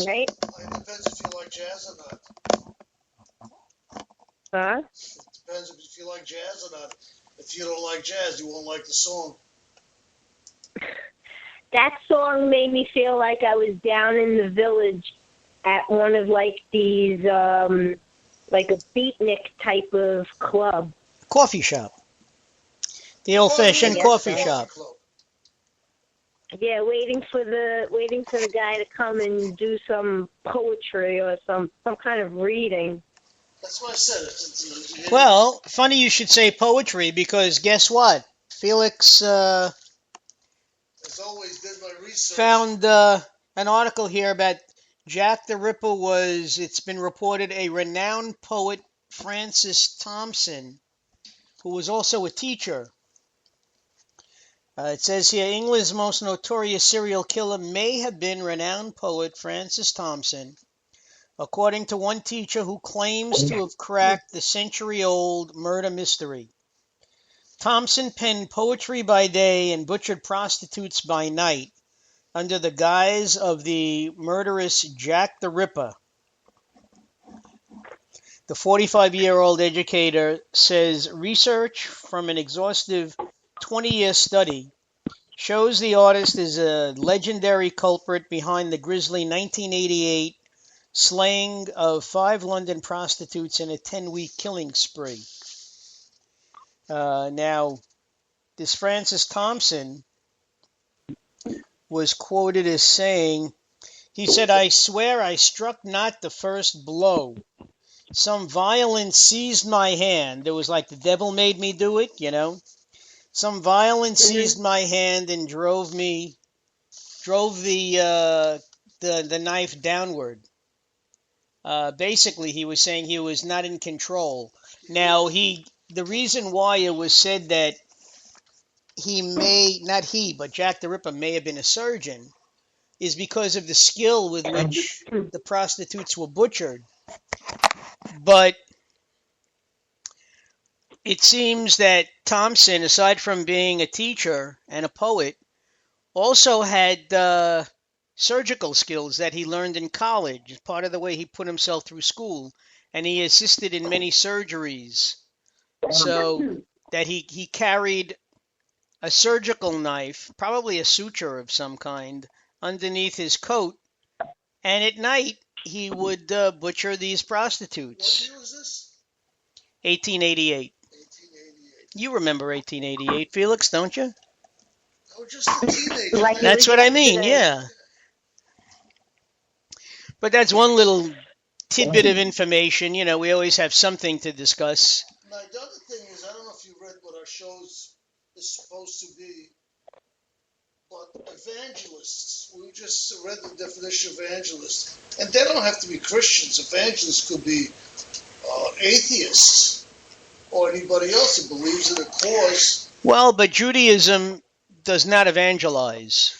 right? It depends if you like jazz or not. Huh? It depends if you like jazz or not. If you don't like jazz, you won't like the song. That song made me feel like I was down in the village at one of like these, like a beatnik type of club. Coffee shop. The old-fashioned coffee so. shop. Yeah, waiting for the guy to come and do some poetry or some kind of reading. That's what I said. Well, funny you should say poetry, because guess what? Felix as always, did my research. Found an article here about Jack the Ripper it's been reported, a renowned poet, Francis Thompson, who was also a teacher. It says here, England's most notorious serial killer may have been renowned poet Francis Thompson, according to one teacher who claims to have cracked the century-old murder mystery. Thompson penned poetry by day and butchered prostitutes by night under the guise of the murderous Jack the Ripper. The 45-year-old educator says research from an exhaustive 20-year study shows the artist is a legendary culprit behind the grisly 1988 slaying of 5 London prostitutes in a 10-week killing spree. Now, this Francis Thompson was quoted as saying, he said, "I swear I struck not the first blow. Some violence seized my hand." It was like the devil made me do it, you know. Some violence seized my hand and drove the knife downward. Basically, he was saying he was not in control. Now, the reason why it was said that but Jack the Ripper may have been a surgeon, is because of the skill with which the prostitutes were butchered. But it seems that Thompson, aside from being a teacher and a poet, also had surgical skills that he learned in college, part of the way he put himself through school, and he assisted in many surgeries. So that he carried a surgical knife, probably a suture of some kind, underneath his coat, and at night he would butcher these prostitutes. What year was this? 1888. 1888. You remember 1888, Felix, don't you? I was just a teenager. That's what I mean, yeah. But that's one little tidbit of information. You know, we always have something to discuss. Now, the other thing is, I don't know if you read what our shows is supposed to be, but evangelists, we just read the definition of evangelist, and they don't have to be Christians. Evangelists could be atheists or anybody else who believes in a cause. Well, but Judaism does not evangelize.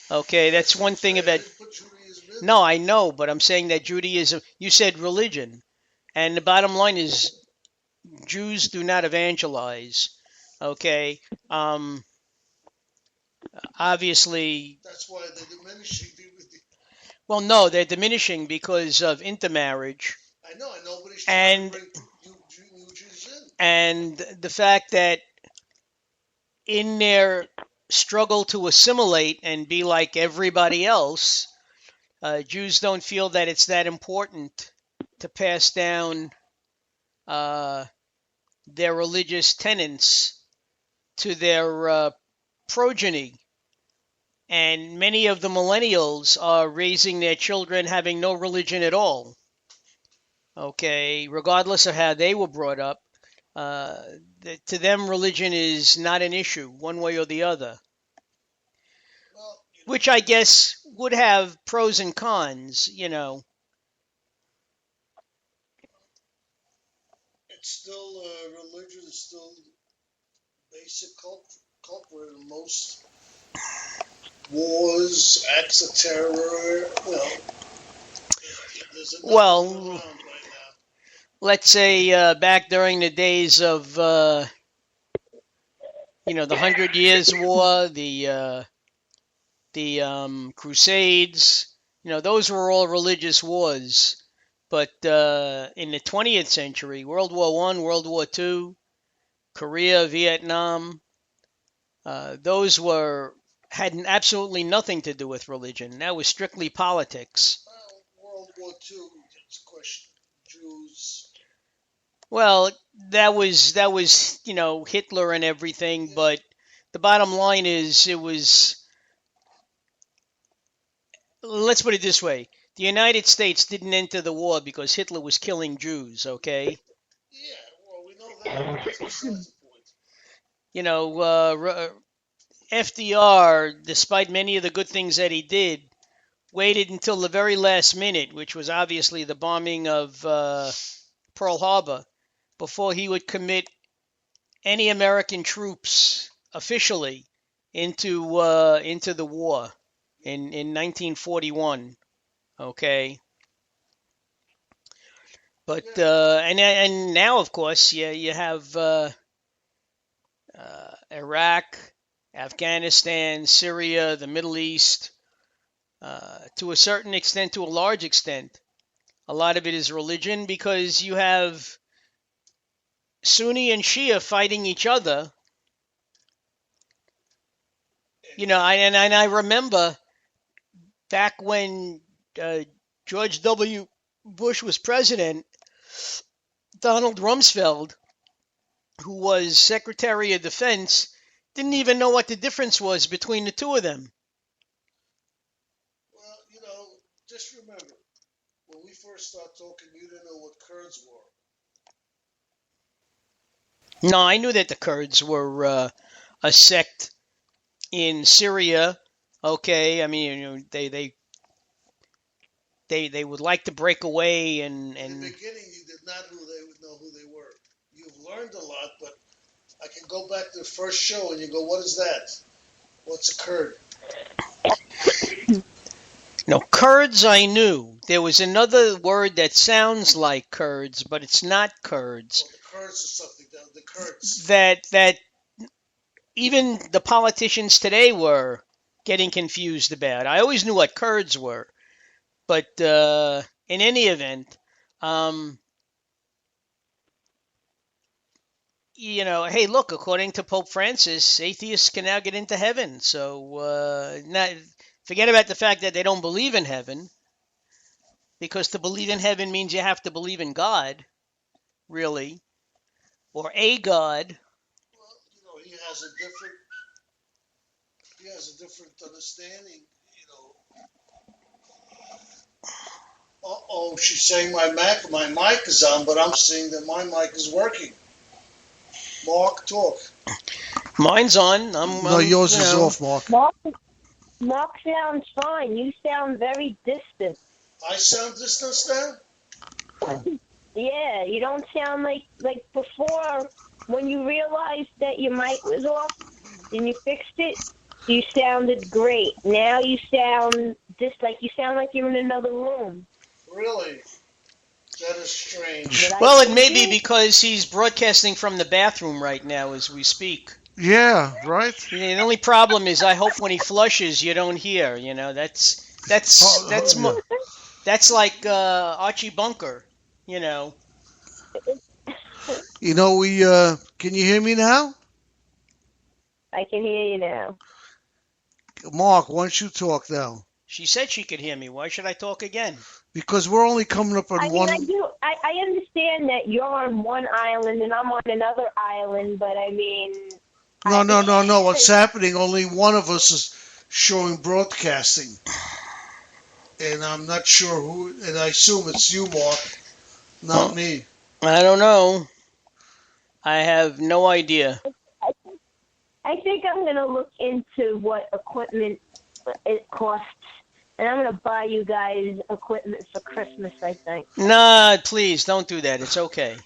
Okay, that's one thing about... No, I know, but I'm saying that Judaism... You said religion, and the bottom line is Jews do not evangelize. Okay, obviously... That's why they're diminishing. Well, no, they're diminishing because of intermarriage. I know, nobody's trying to bring new Jews in. And the fact that in their struggle to assimilate and be like everybody else, Jews don't feel that it's that important to pass down their religious tenets to their progeny. And many of the millennials are raising their children having no religion at all. Okay, regardless of how they were brought up, to them religion is not an issue, one way or the other. Well, which I guess would have pros and cons, you know. It's still, religion is still basic culprit in most wars, acts of terror. Well, right, let's say back during the days of, the 100 Years' War, the Crusades, those were all religious wars. But in the 20th century, World War One, World War Two, Korea, Vietnam, those had absolutely nothing to do with religion. That was strictly politics. World War II, it's a question. Jews. Well, that was Hitler and everything, but the bottom line is let's put it this way. The United States didn't enter the war because Hitler was killing Jews, okay? Yeah, well, we know that, but that's besides the point. FDR, despite many of the good things that he did, waited until the very last minute, which was obviously the bombing of Pearl Harbor, before he would commit any American troops officially into the war in 1941. Okay, but and now of course you have Iraq, Afghanistan, Syria, the Middle East. To a certain extent, to a large extent, a lot of it is religion because you have Sunni and Shia fighting each other. I remember back when George W. Bush was president, Donald Rumsfeld, who was Secretary of Defense, didn't even know what the difference was between the two of them. Well, just remember, when we first started talking, you didn't know what Kurds were. No, I knew that the Kurds were a sect in Syria. Okay, I mean, they would like to break away and. In the beginning, you did not know who they were. You've learned a lot, but I can go back to the first show and you go, what is that? What's a Kurd? No, Kurds I knew. There was another word that sounds like Kurds, but it's not Kurds. Well, the Kurds or something. The Kurds. That even the politicians today were getting confused about. I always knew what Kurds were, but in any event, hey, look, according to Pope Francis, atheists can now get into heaven. So forget about the fact that they don't believe in heaven, because to believe in heaven means you have to believe in God, really, or a God. Well, he has a different understanding. Uh-oh, she's saying my mic is on, but I'm seeing that my mic is working. Mark, talk. Mine's on. No, yours is off, Mark. Mark sounds fine. You sound very distant. I sound distant now? Yeah, you don't sound like before when you realized that your mic was off and you fixed it. You sounded great. Now you sound you sound like you're in another room. Really? That is strange. Well, it may be because he's broadcasting from the bathroom right now as we speak. Yeah, right. The only problem is, I hope when he flushes, you don't hear. That's like Archie Bunker. We can you hear me now? I can hear you now. Mark, why don't you talk now? She said she could hear me. Why should I talk again? Because we're only coming up on one. I understand that you're on one island and I'm on another island, but I mean. No. What's happening? Only one of us is showing broadcasting, and I'm not sure who. And I assume it's you, Mark, not me. I don't know. I have no idea. I think I'm going to look into what equipment it costs. And I'm going to buy you guys equipment for Christmas, I think. Nah, please, don't do that. It's okay.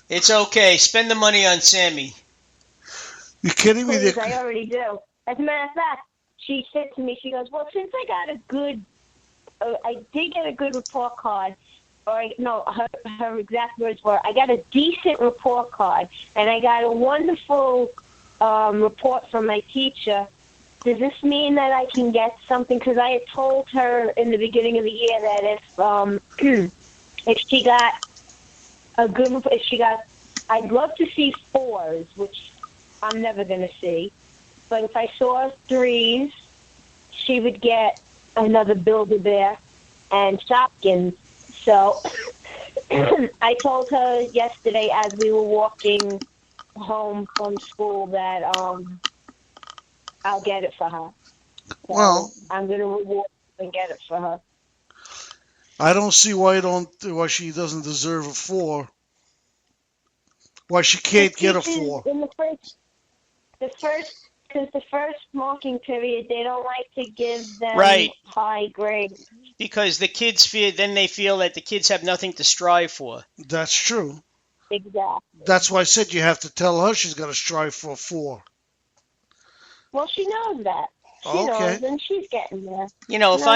It's okay. Spend the money on Sammy. You kidding me? Please, I already do. As a matter of fact, she said to me, she goes, well, since I did get a good report card, her exact words were, I got a decent report card, and I got a wonderful report from my teacher. does this mean that I can get something? Because I had told her in the beginning of the year that if she got I'd love to see 4s, which I'm never going to see. But if I saw 3s, she would get another Build-A-Bear and Shopkins. So I told her yesterday as we were walking home from school that I'll get it for her. So Well, I'm going to reward her and get it for her. I don't see why she doesn't deserve a 4. Why she can't get a 4. In because the first marking period, they don't like to give them Right. high grades. Because the kids feel that the kids have nothing to strive for. That's true. Exactly. That's why I said you have to tell her she's got to strive for a 4. Well, she knows that. She knows, and she's getting there. If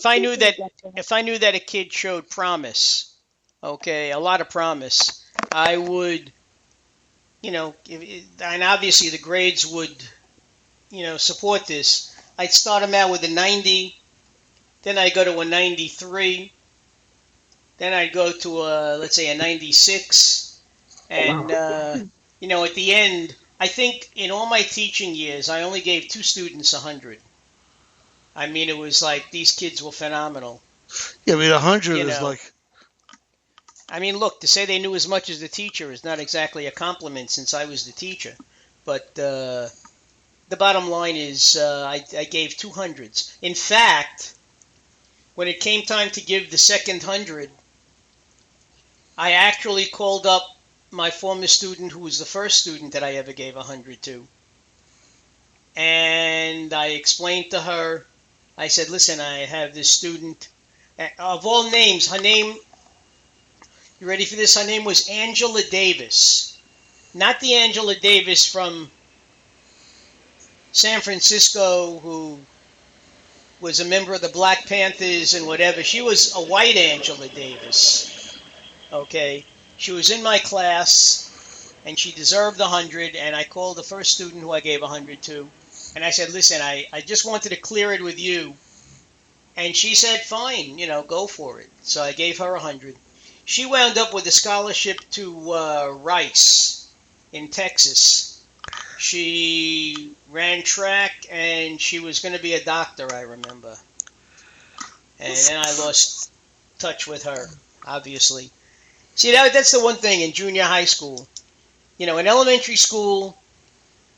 I knew that a kid showed promise, okay, a lot of promise, I would, and obviously the grades would, support this. I'd start them out with a 90, then I'd go to a 93, then I'd go to let's say a 96, and at the end, I think in all my teaching years, I only gave 2 students 100. I mean, it was like these kids were phenomenal. Yeah, I mean, 100 is like... I mean, look, to say they knew as much as the teacher is not exactly a compliment since I was the teacher. But the bottom line is I gave 200s. In fact, when it came time to give the second 100, I actually called up my former student who was the first student that I ever gave 100 to. And I explained to her, I said, listen, I have this student. Of all names, her name, you ready for this? Her name was Angela Davis. Not the Angela Davis from San Francisco who was a member of the Black Panthers and whatever. She was a white Angela Davis. Okay? She was in my class, and she deserved 100, and I called the first student who I gave 100 to. And I said, listen, I just wanted to clear it with you. And she said, fine, go for it. So I gave her 100. She wound up with a scholarship to Rice in Texas. She ran track, and she was going to be a doctor, I remember. And then I lost touch with her, obviously. See, that's the one thing in junior high school. In elementary school,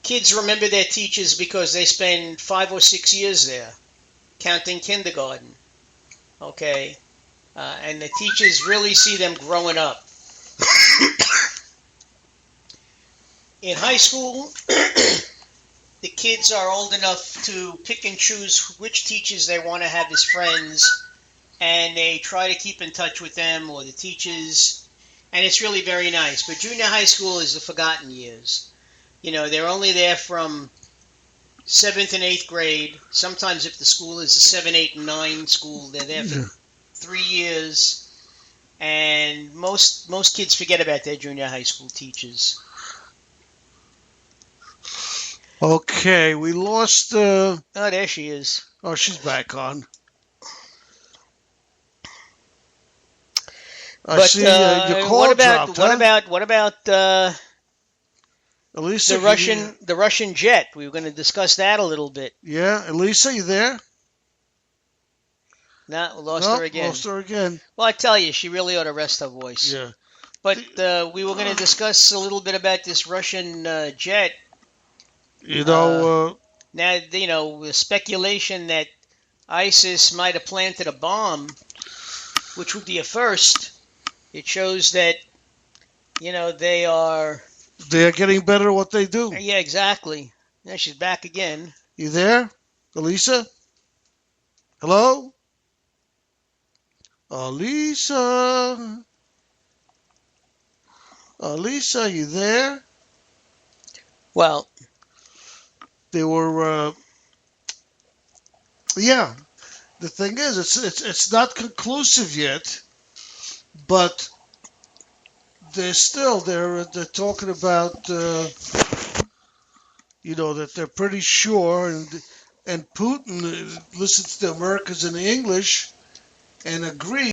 kids remember their teachers because they spend 5 or 6 years there, counting kindergarten. Okay? And the teachers really see them growing up. In high school, the kids are old enough to pick and choose which teachers they want to have as friends, and they try to keep in touch with them or the teachers, and it's really very nice. But junior high school is the forgotten years. They're only there from 7th and 8th grade. Sometimes if the school is a 7, 8, and 9 school, they're there for 3 years. And most kids forget about their junior high school teachers. Okay, we lost... Oh, there she is. Oh, she's back on. I see your call dropped. What about Elisa, the Russian jet? We were going to discuss that a little bit. Yeah, Elisa, you there? No, lost her again. Lost her again. Well, I tell you, she really ought to rest her voice. Yeah. But we were going to discuss a little bit about this Russian jet. Now, the speculation that ISIS might have planted a bomb, which would be a first. It shows that, they are getting better at what they do. Yeah, exactly. Yeah, she's back again. You there, Elisa? Hello? Elisa? Elisa, you there? Well, they were, yeah. The thing is, it's not conclusive yet, but they're talking about, that they're pretty sure, and and Putin listens to Americans in English and agrees